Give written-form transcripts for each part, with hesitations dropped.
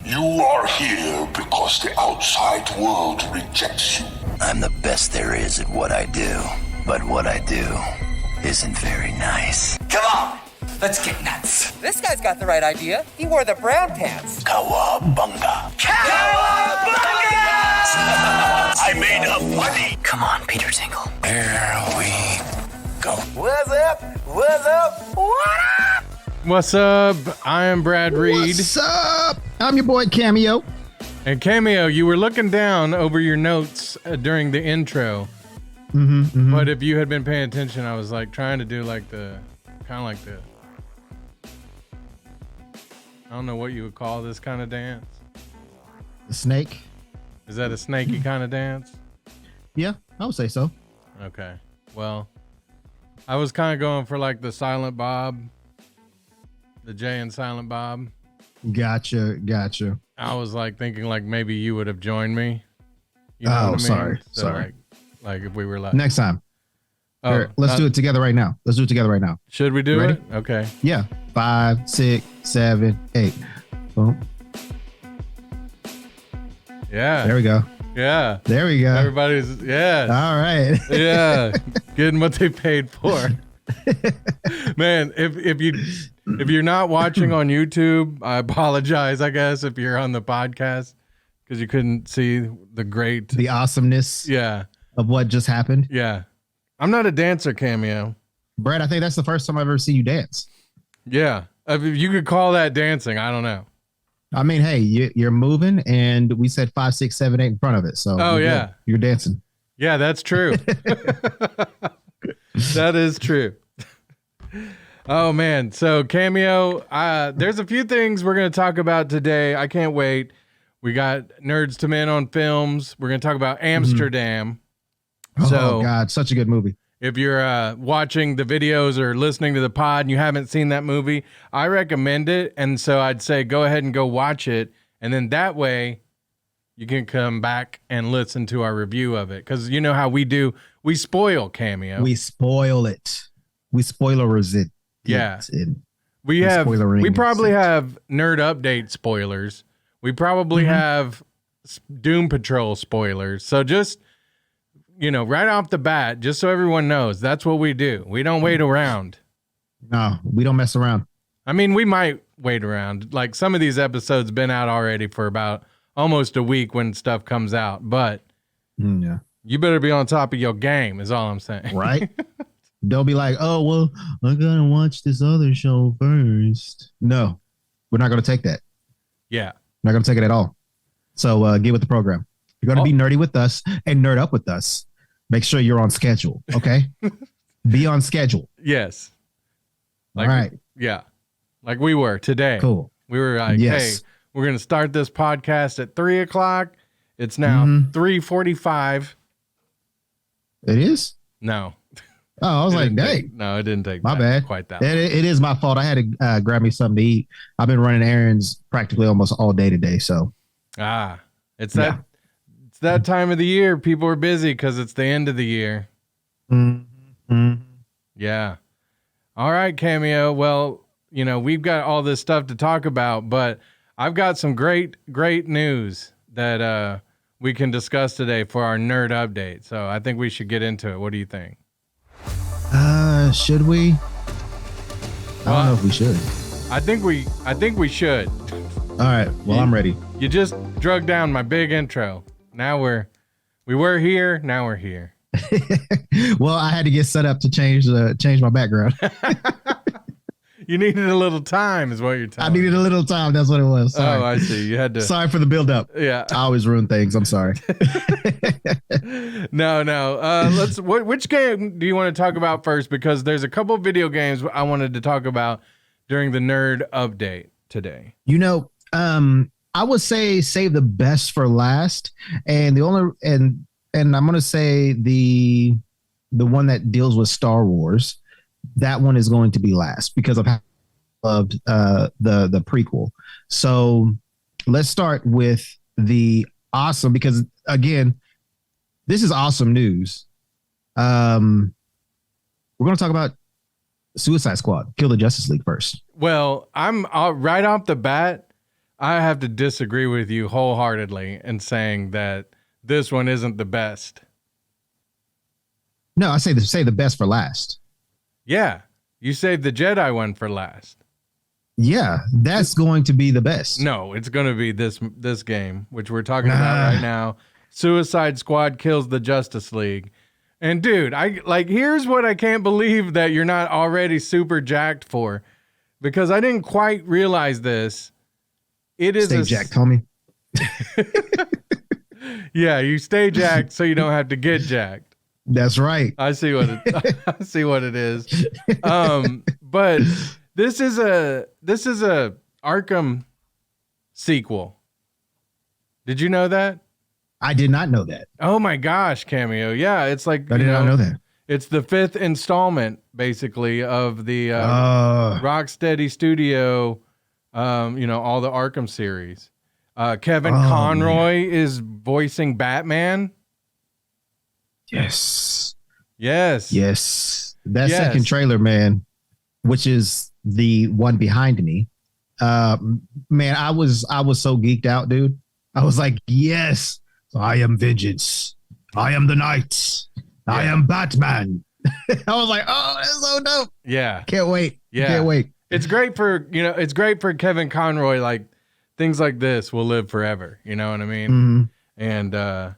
You are here because the outside world rejects you. I'm the best there is at what I do, but what I do isn't very nice. Come on, let's get nuts. This guy's got the right idea. He wore the brown pants. Cowabunga. Cowabunga! I made a money. Come on, Peter Tingle. Here we go. What's up? What's up? What up? What's up? I am Brad Reed. What's up? I'm your boy Cameo. And Cameo, you were looking down over your notes during the intro. But if you had been paying attention, I was like trying to do like the, kind of like the, I don't know what you would call this kind of dance. The snake. Is that a snaky kind of dance? Yeah, I would say so. Okay. Well, I was kind of going for like the Silent Bob, the Jay and Silent Bob. Gotcha. I was like thinking like maybe you would have joined me. You know what I mean? Sorry. So, Sorry. Like if we were like Next time. oh, Here, let's do it together right now. Should we do Ready? it? Okay. Yeah. 5, 6, 7, 8. Boom. Yeah. There we go. Yeah. There we go. Everybody's All right. yeah, getting what they paid for. Man, if you're not watching on YouTube, I apologize. I guess if you're on the podcast because you couldn't see The awesomeness yeah of what just happened. yeah. I'm not a dancer, Cameo. Brad, I think that's the first time I've ever seen you dance. Yeah, if you could call that dancing, I don't know. I mean, hey, you're moving, and we said 5, 6, 7, 8 in front of it. So Oh, you're yeah. good. You're dancing. Yeah, that's true. That is true. Oh man, so Cameo, there's a few things we're going to talk about today. I can't wait. We got Nerdz to Men on films. We're going to talk about Amsterdam. Oh God, such a good movie. If you're watching the videos or listening to the pod and you haven't seen that movie, I recommend it. And so I'd say go ahead and go watch it. And then that way you can come back and listen to our review of it. Because you know how we do. We spoil, Cameo. We spoil it. We spoilers it. Yeah. We probably have Nerd Update spoilers. We probably have Doom Patrol spoilers. So just, right off the bat, just so everyone knows, that's what we do. We don't wait around. No, we don't mess around. I mean, we might wait around. Like some of these episodes been out already for about almost a week when stuff comes out. But Yeah. you better be on top of your game is all I'm saying. Right? Don't be like, oh, well, I gotta watch this other show first. No, we're not gonna take that. Yeah. Not gonna take it at all. So get with the program. You're gonna be nerdy with us and nerd up with us. Make sure you're on schedule, okay? Be on schedule. Yes. All right. Yeah. Like we were today. Cool. We were like, Yes. hey, we're going to start this podcast at 3:00. It's now 3:45. It is? No. Oh, I was like, dang. No, it didn't take My bad. quite that. It is my fault. I had to grab me something to eat. I've been running errands practically almost all day today. So It's that time of the year. People are busy because it's the end of the year. Yeah. All right, Cameo. Well, we've got all this stuff to talk about, but I've got some great news that we can discuss today for our nerd update. So I think we should get into it. What do you think? Should we? I don't know if we should. I think we should. All right. Well, I'm ready. You just drug down my big intro. Now we were here. Now we're here. Well, I had to get set up to change my background. You needed a little time, is what you're telling I needed a little time. That's what it was. Sorry. Oh, I see. You had to. Sorry for the build up. Yeah. I always ruin things. I'm sorry. No. Which game do you want to talk about first? Because there's a couple video games I wanted to talk about during the nerd update today. I would say save the best for last, and I'm gonna say the one that deals with Star Wars. That one is going to be last because I've loved the prequel. So let's start with the awesome, because again, this is awesome news. We're going to talk about Suicide Squad, Kill the Justice League first. Well, I'm right off the bat. I have to disagree with you wholeheartedly in saying that this one isn't the best. No, I say the best for last. Yeah, you saved the Jedi one for last. Yeah, that's going to be the best. No, it's going to be this game, which we're talking about right now. Suicide Squad kills the Justice League. And dude, here's what I can't believe that you're not already super jacked for, because I didn't quite realize this. It is Stay jacked, homie. Yeah, you stay jacked so you don't have to get jacked. That's right. I see what it is. But this is a Arkham sequel. Did you know that? I did not know that. Oh my gosh, Cameo. Yeah, it's like I did not know that. It's the 5th installment, basically, of the Rocksteady Studio, all the Arkham series. Kevin Conroy is voicing Batman. Yes. That second trailer, man, which is the one behind me. Man, I was so geeked out, dude. I was like, yes, I am vengeance. I am the knight. Yeah. I am Batman. I was like, oh, that's so dope. Yeah. Can't wait. Yeah. Can't wait. It's great for Kevin Conroy. Like, things like this will live forever. You know what I mean? Mm-hmm. And I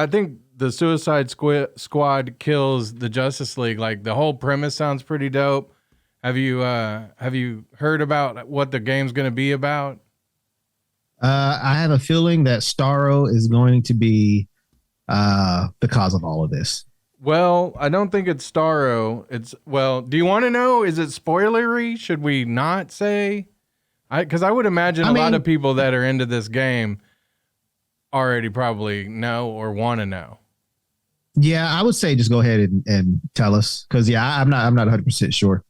think the Suicide Squad kills the Justice League. Like, the whole premise sounds pretty dope. Have you heard about what the game's going to be about? I have a feeling that Starro is going to be the cause of all of this. Well, I don't think it's Starro. Do you want to know? Is it spoilery? Should we not say? Because I would imagine a lot of people that are into this game already probably know or want to know. Yeah, I would say just go ahead and tell us. Because I'm not 100% sure.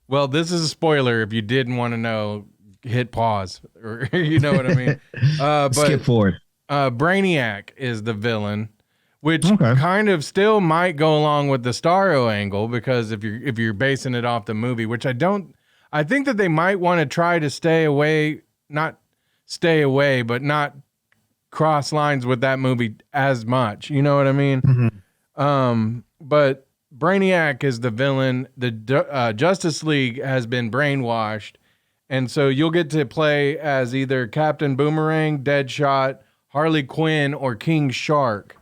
Well, this is a spoiler. If you didn't want to know, hit pause, or you know what I mean. But skip forward. Brainiac is the villain, which kind of still might go along with the Starro angle, because if you're basing it off the movie, which I think that they might want to try to but not cross lines with that movie as much. You know what I mean? Mm-hmm. But Brainiac is the villain. The Justice League has been brainwashed. And so you'll get to play as either Captain Boomerang, Deadshot, Harley Quinn, or King Shark.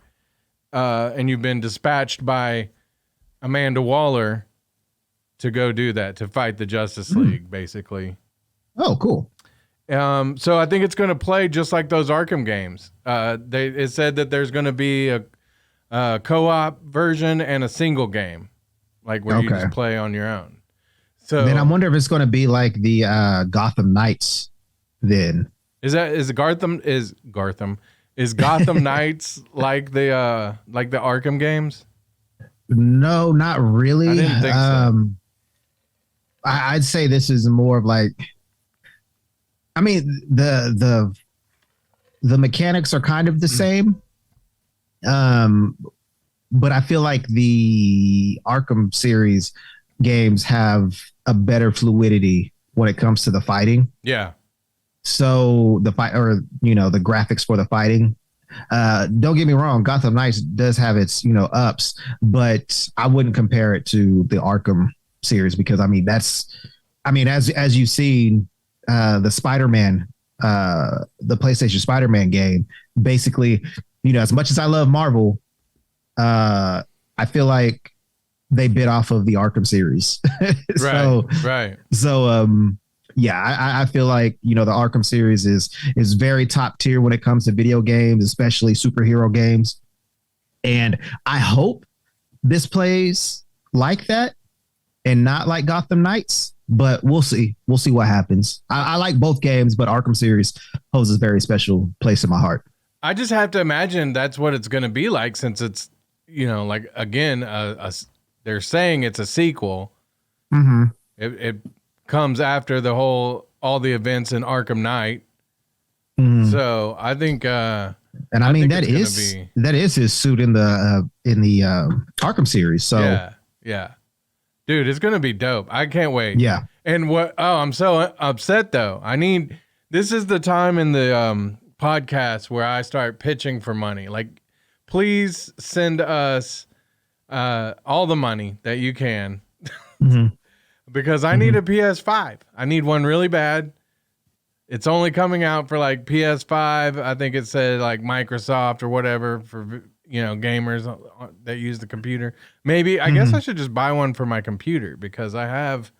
And you've been dispatched by Amanda Waller to go do that, to fight the Justice League, basically. Oh, cool. So I think it's going to play just like those Arkham games. It said that there's going to be a co-op version and a single game, like where you just play on your own. So then I wonder if it's going to be like the Gotham Knights. Then is Gotham Knights like the Arkham games? No, not really. I didn't think so. I'd say this is more of like, I mean, the mechanics are kind of the same. But I feel like the Arkham series games have a better fluidity when it comes to the fighting. Yeah. So the graphics for the fighting. Don't get me wrong, Gotham Knights does have its, ups, but I wouldn't compare it to the Arkham series, because as you've seen, the Spider-Man, the PlayStation Spider-Man game, basically, as much as I love Marvel, I feel like they bit off of the Arkham series. Right. So, I feel like, the Arkham series is very top tier when it comes to video games, especially superhero games. And I hope this plays like that and not like Gotham Knights, but we'll see. We'll see what happens. I like both games, but Arkham series holds a very special place in my heart. I just have to imagine that's what it's going to be like, since it's, they're saying it's a sequel. Mm-hmm. It comes after all the events in Arkham Knight. Mm-hmm. So I think, that is his suit in the Arkham series. So yeah, dude, it's gonna be dope. I can't wait. Yeah. And I'm so upset though. I need This is the time in the podcast where I start pitching for money. Like, please send us all the money that you can because I need a PS5. I need one really bad. It's only coming out for like PS5. I think it said like Microsoft or whatever for, gamers that use the computer. Maybe, I guess I should just buy one for my computer because I have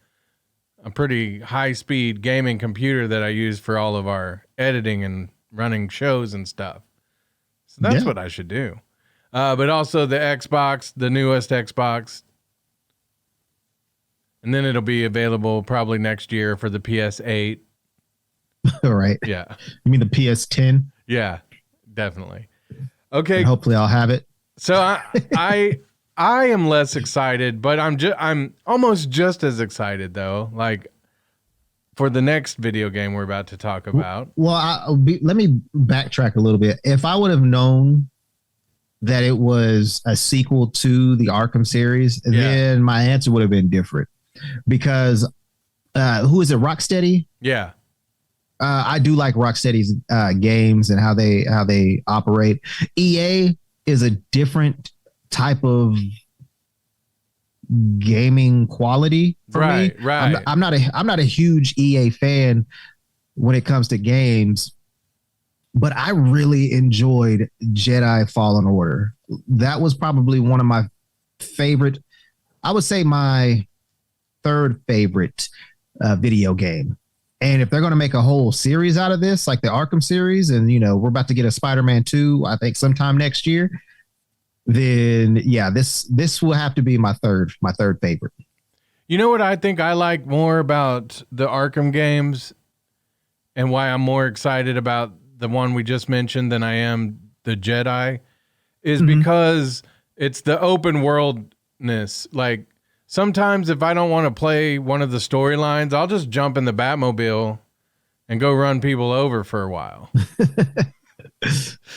a pretty high-speed gaming computer that I use for all of our editing and running shows and stuff. So that's what I should do. But also the Xbox, the newest Xbox. And then it'll be available probably next year for the PS8. All right. Yeah. You mean the PS10? Yeah, definitely. Okay. And hopefully I'll have it. So I am less excited, but I'm almost just as excited though. Like for the next video game we're about to talk about. Well, let me backtrack a little bit. If I would have known that it was a sequel to the Arkham series, then my answer would have been different. Because who is it? Rocksteady? Yeah. I do like Rocksteady's games and how they operate. EA is a different type of gaming quality for me. Right. I'm not a huge EA fan when it comes to games, but I really enjoyed Jedi Fallen Order. That was probably one of my favorite. I would say my third favorite video game. And if they're going to make a whole series out of this, like the Arkham series, and we're about to get a Spider-Man 2, I think sometime next year, then this will have to be my third favorite. You know what I think I like more about the Arkham games and why I'm more excited about the one we just mentioned than I am the Jedi is because it's the open worldness. Like sometimes if I don't want to play one of the storylines, I'll just jump in the Batmobile and go run people over for a while.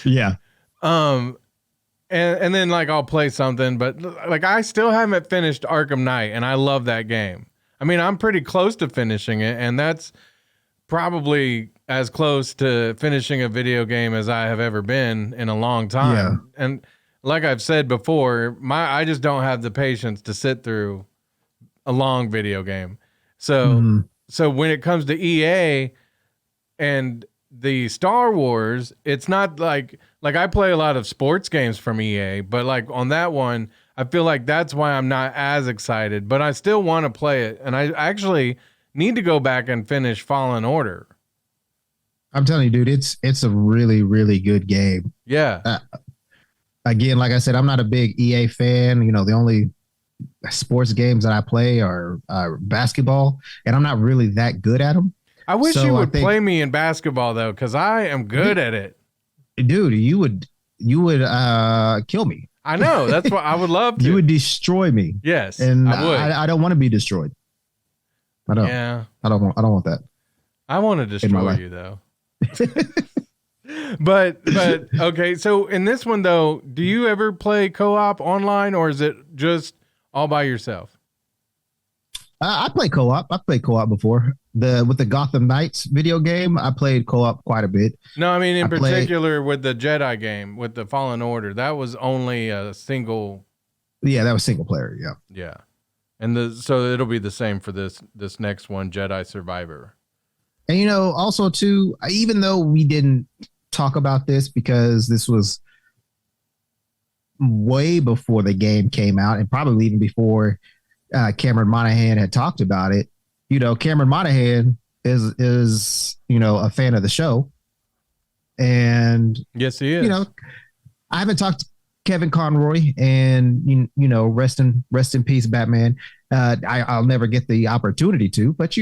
Yeah. And then like I'll play something, but like I still haven't finished Arkham Knight and I love that game. I mean, I'm pretty close to finishing it, and that's probably as close to finishing a video game as I have ever been in a long time. Yeah. And like I've said before, I just don't have the patience to sit through a long video game. So so when it comes to EA and the Star Wars, it's not like I play a lot of sports games from EA, but like on that one, I feel like that's why I'm not as excited, but I still want to play it. And I actually need to go back and finish Fallen Order. I'm telling you, dude, it's a really, really good game. Yeah. Again, like I said, I'm not a big EA fan. The only sports games that I play are basketball, and I'm not really that good at them. I wish you would play me in basketball though, because I am good at it. Dude, you would kill me. I know. That's what I would love to. You would destroy me. Yes, and I would. I don't want to be destroyed. I don't. Yeah. I don't want that. I want to destroy you though. But okay. So in this one though, do you ever play co-op online, or is it just all by yourself? I play co-op. I've played co-op before. With the Gotham Knights video game, I played co-op quite a bit. No, I mean in particular with the Jedi game, with the Fallen Order, that was only a single. Yeah, that was single player. Yeah. Yeah, and so it'll be the same for this next one, Jedi Survivor. And also too, even though we didn't talk about this because this was way before the game came out, and probably even before Cameron Monaghan had talked about it. Cameron Monaghan is a fan of the show, and yes, he is. I haven't talked to Kevin Conroy, and rest in peace, Batman. I'll never get the opportunity to, but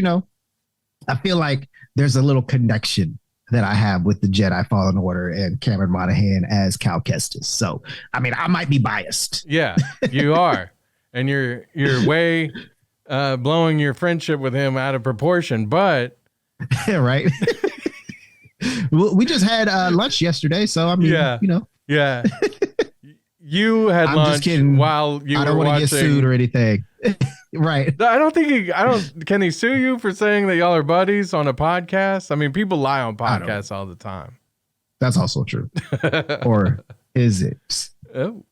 I feel like there's a little connection that I have with the Jedi Fallen Order and Cameron Monaghan as Cal Kestis. So, I mean, I might be biased. Yeah, you are. And you're way blowing your friendship with him out of proportion, but right. We just had lunch yesterday, so I mean, yeah. You had I'm lunch just kidding. while you I were don't want to watching. get sued or anything. Right. I don't think can he sue you for saying that y'all are buddies on a podcast? I mean, people lie on podcasts all the time. That's also true. Or is it? Oh.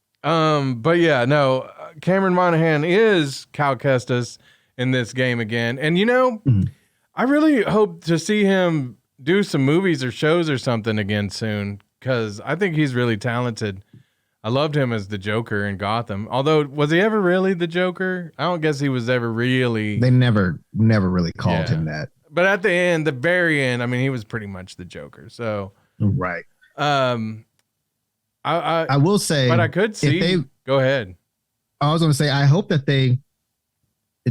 But yeah, no, Cameron Monaghan is Cal Kestis in this game again. And I really hope to see him do some movies or shows or something again soon, because I think he's really talented. I loved him as the Joker in Gotham. Although, was he ever really the Joker? I don't guess he was ever really. They never really called him that. But at the very end, I mean, he was pretty much the Joker. So, right. I will say, but I could see. Go ahead. I was going to say, I hope that they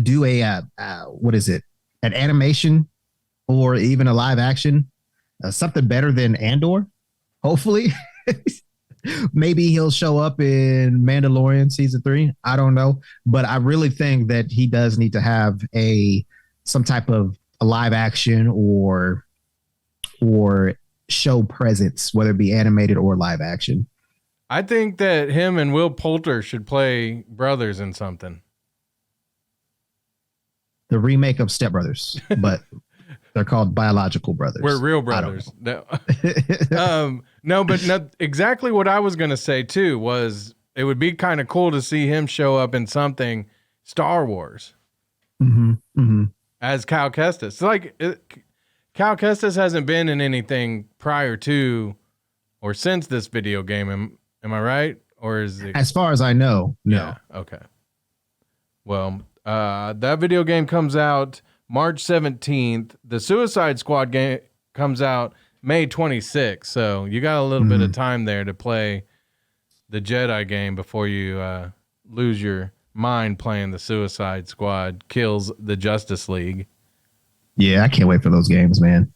do a what is it? An animation or even a live action, something better than Andor. Hopefully, maybe he'll show up in Mandalorian season 3. I don't know, but I really think that he does need to have some type of a live action or show presence, whether it be animated or live action. I think that him and Will Poulter should play brothers in something. The remake of Step Brothers, but they're called biological brothers. We're real brothers. No, exactly what I was going to say too was it would be kind of cool to see him show up in something Star Wars as Cal Kestis. Cal Kestis hasn't been in anything prior to or since this video game. Am I right? Or is it? As far as I know, no. Yeah, okay. Well, that video game comes out March 17th. The Suicide Squad game comes out May 26th. So you got a little bit of time there to play the Jedi game before you lose your mind playing the Suicide Squad Kills the Justice League. Yeah, I can't wait for those games, man.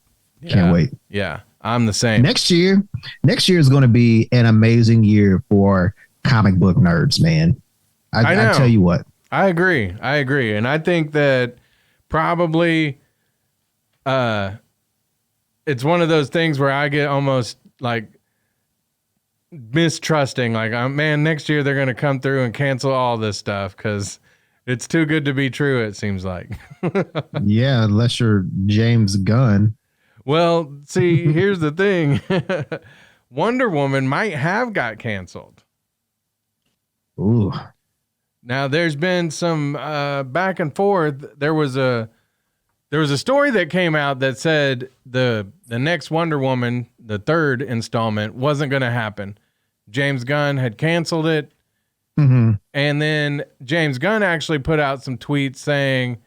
Can't wait. Yeah, I'm the same. Next year is going to be an amazing year for comic book nerds, man. I tell you what. I agree. And I think that probably it's one of those things where I get almost like mistrusting. Like, man, next year they're going to come through and cancel all this stuff because it's too good to be true, it seems like. Yeah, unless you're James Gunn. Well, see, here's the thing. Wonder Woman might have got canceled. Ooh. Now, there's been some back and forth. There was a story that came out that said the next Wonder Woman, the third installment, wasn't going to happen. James Gunn had canceled it. And then James Gunn actually put out some tweets saying,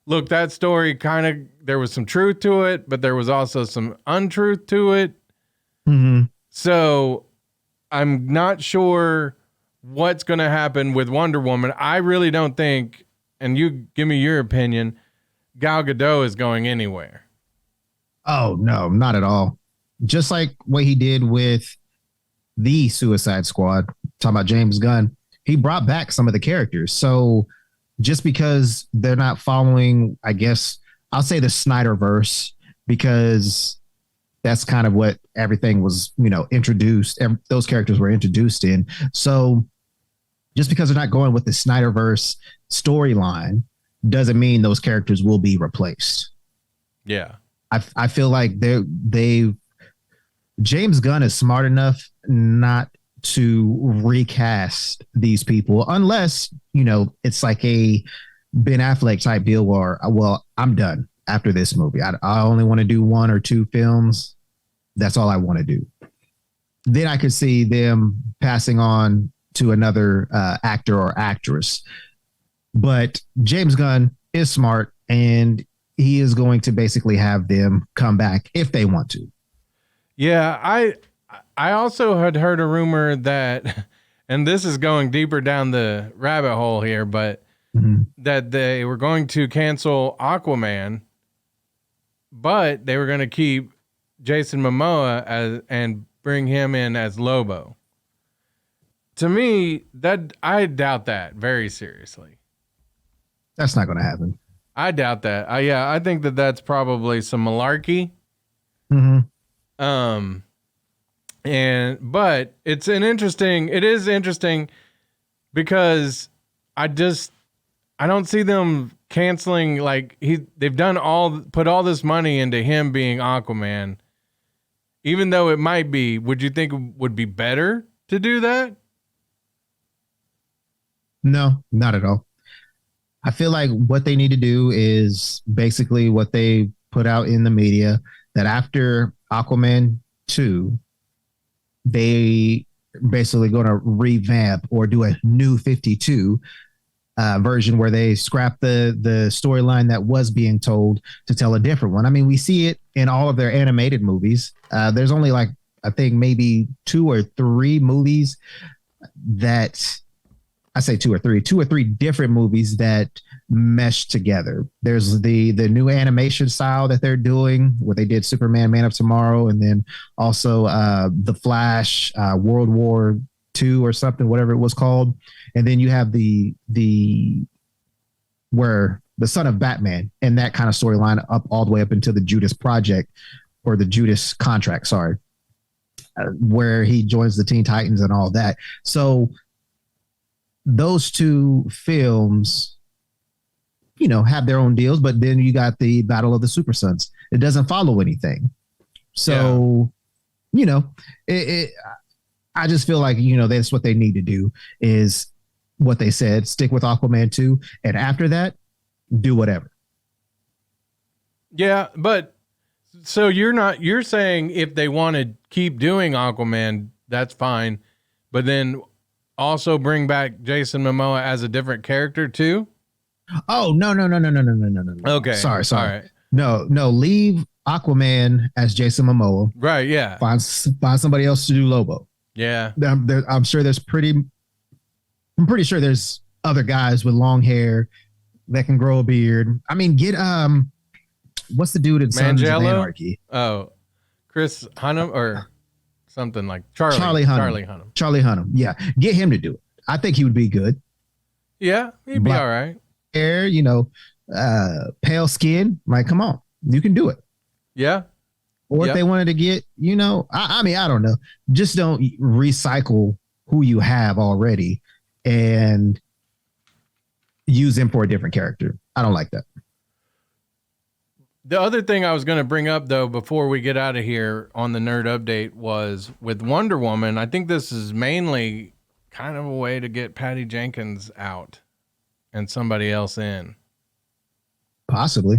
look, that story there was some truth to it, but there was also some untruth to it. So I'm not sure what's going to happen with Wonder Woman. I really don't think, and you give me your opinion, Gal Gadot is going anywhere. Oh, no, not at all. Just like what he did with the Suicide Squad, talking about James Gunn, he brought back some of the characters. So just because they're not following, I guess, I'll say the Snyderverse, because that's kind of what everything was, introduced. Those characters were introduced in. So just because they're not going with the Snyderverse storyline doesn't mean those characters will be replaced. Yeah. I feel like James Gunn is smart enough not to recast these people unless, it's like a Ben Affleck type deal where, well, I'm done after this movie. I only want to do 1 or 2 films. That's all I want to do. Then I could see them passing on to another actor or actress. But James Gunn is smart, and he is going to basically have them come back if they want to. Yeah, I also had heard a rumor that, and this is going deeper down the rabbit hole here, but that they were going to cancel Aquaman, but they were going to keep Jason Momoa and bring him in as Lobo. To me, I doubt that very seriously. That's not going to happen. I doubt that. I think that that's probably some malarkey. But it is interesting because I don't see them canceling, like they've put all this money into him being Aquaman. Even though it might be, would you think it would be better to do that? No, not at all. I feel like what they need to do is basically what they put out in the media, that after Aquaman 2, they basically going to revamp or do a new 52 version where they scrap the storyline that was being told to tell a different one. I mean, we see it in all of their animated movies. There's only like, I think maybe 2 or 3 movies that I say 2 or 3 different movies that mesh together. There's the new animation style that they're doing, where they did Superman, Man of Tomorrow, and then also The Flash, World War II or something, whatever it was called. And then you have the where the son of Batman and that kind of storyline up all the way up into the Judas Project, or the Judas Contract, sorry, where he joins the Teen Titans and all that. So those 2 films, you know, have their own deals, but then you got the Battle of the Super Sons. It doesn't follow anything. So, you know, I just feel like, you know, that's what they need to do, is what they said, stick with Aquaman 2. And after that, do whatever. Yeah. But so you're saying if they want to keep doing Aquaman, that's fine. But then also bring back Jason Momoa as a different character too? Oh, no. Okay. Sorry. All right. No, leave Aquaman as Jason Momoa. Right, yeah. Find somebody else to do Lobo. Yeah. I'm sure I'm pretty sure there's other guys with long hair that can grow a beard. I mean, get what's the dude in Sons of Anarchy? Oh, Chris Hunnam or something like Charlie Hunnam. Charlie Hunnam. Yeah, get him to do it. I think he would be good. Yeah, he'd be all right. Hair, you know, pale skin. Like, come on, you can do it. Yeah. Or if they wanted to get, you know, I mean, I don't know. Just don't recycle who you have already and use him for a different character. I don't like that. The other thing I was going to bring up, though, before we get out of here on the nerd update, was with Wonder Woman. I think this is mainly kind of a way to get Patty Jenkins out and somebody else in. Possibly.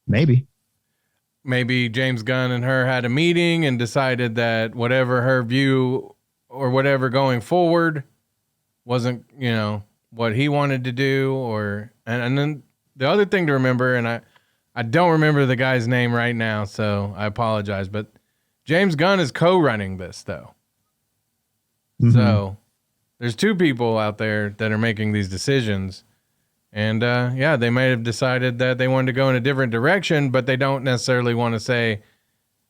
Maybe James Gunn and her had a meeting and decided that whatever her view or whatever going forward wasn't, you know, what he wanted to do. And then the other thing to remember, and I don't remember the guy's name right now, so I apologize, but James Gunn is co-running this, though. Mm-hmm. So there's 2 people out there that are making these decisions. And, they might have decided that they wanted to go in a different direction, but they don't necessarily want to say,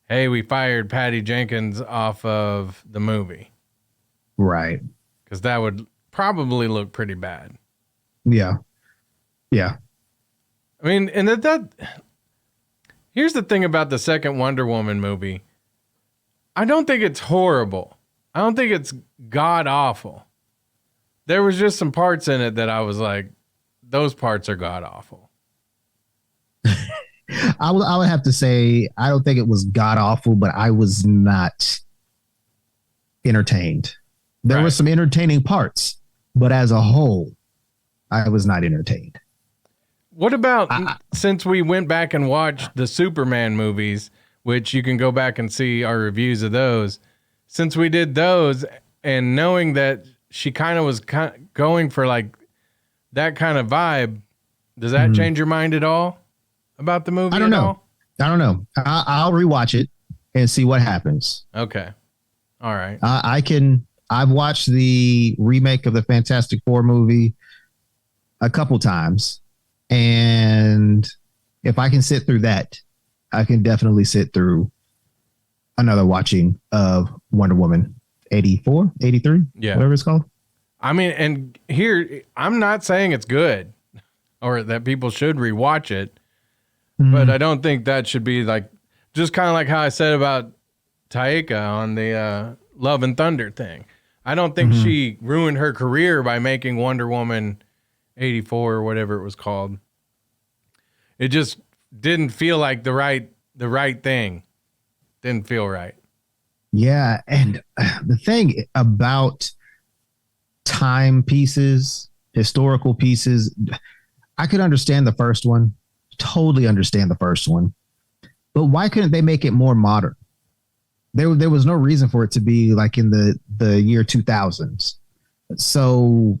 hey, we fired Patty Jenkins off of the movie. Right. Because that would probably look pretty bad. Yeah. Yeah. I mean, and that here's the thing about the second Wonder Woman movie. I don't think it's horrible. I don't think it's god awful. There was just some parts in it that I was like, those parts are god awful. I would have to say, I don't think it was god awful, but I was not entertained. There were some entertaining parts, but as a whole, I was not entertained. What about since we went back and watched the Superman movies, which you can go back and see our reviews of those. Since we did those and knowing that she kind of was going for like that kind of vibe, does that change your mind at all about the movie? I don't know. I'll rewatch it and see what happens. Okay. All right. I've watched the remake of the Fantastic Four movie a couple times. And if I can sit through that, I can definitely sit through another watching of Wonder Woman 84, 83, whatever it's called. I mean, and here, I'm not saying it's good or that people should rewatch it, but I don't think that should be like, just kind of like how I said about Taika on the Love and Thunder thing. I don't think she ruined her career by making Wonder Woman 84 or whatever it was called. It just didn't feel like the right thing. Didn't feel right. Yeah, and the thing about time pieces, historical pieces, I could understand the first one, totally understand the first one, but why couldn't they make it more modern? There was no reason for it to be like in the year 2000s. So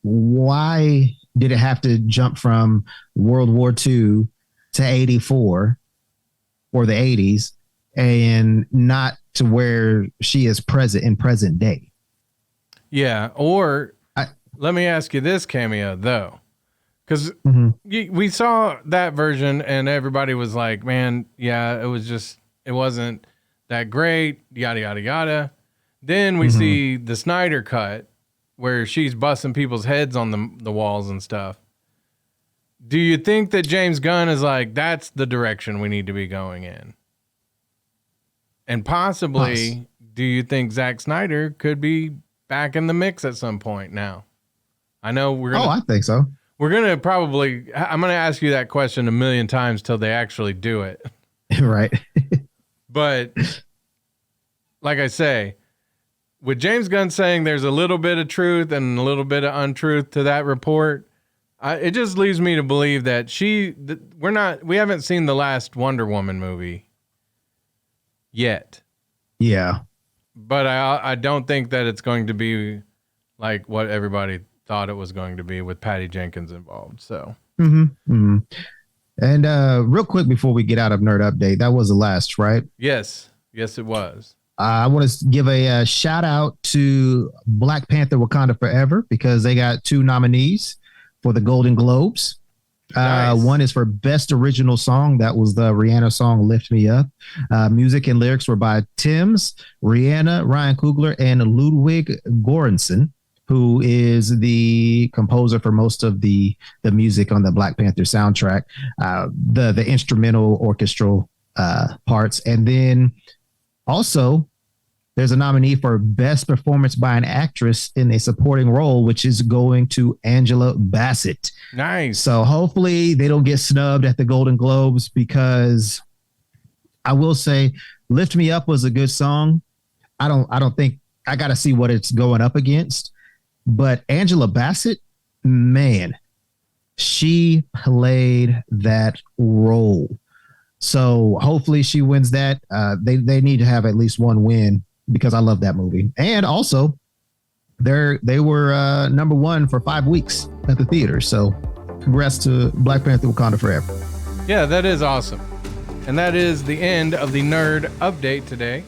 why did it have to jump from World War II to 84 or the 80s and not to where she is present in present day? Yeah, or let me ask you this, Cameo, though. Because we saw that version and everybody was like, man, yeah, it wasn't that great, yada, yada, yada. Then we see the Snyder cut where she's busting people's heads on the walls and stuff. Do you think that James Gunn is like, that's the direction we need to be going in? And possibly, do you think Zack Snyder could be back in the mix at some point now? I know we're gonna, I think so. I'm going to ask you that question a million times till they actually do it. Right. But like I say, with James Gunn saying there's a little bit of truth and a little bit of untruth to that report, it just leads me to believe that we haven't seen the last Wonder Woman movie yet. Yeah. But I don't think that it's going to be like what everybody thought it was going to be with Patty Jenkins involved. So. And real quick before we get out of Nerd Update, that was the last, right? Yes, it was. I want to give a shout out to Black Panther Wakanda Forever because they got 2 nominees for the Golden Globes. Nice. One is for Best Original Song. That was the Rihanna song Lift Me Up. Music and lyrics were by Tim's, Rihanna, Ryan Coogler, and Ludwig Göransson, who is the composer for most of the music on the Black Panther soundtrack, the instrumental orchestral parts. And then also there's a nominee for Best Performance by an Actress in a Supporting Role, which is going to Angela Bassett. Nice. So hopefully they don't get snubbed at the Golden Globes, because I will say Lift Me Up was a good song. I don't think I got to see what it's going up against. But Angela Bassett, man, she played that role. So hopefully she wins that. They need to have at least one win, because I love that movie. And also, they were number 1 for 5 weeks at the theater. So congrats to Black Panther Wakanda Forever. Yeah, that is awesome. And that is the end of the Nerd Update today.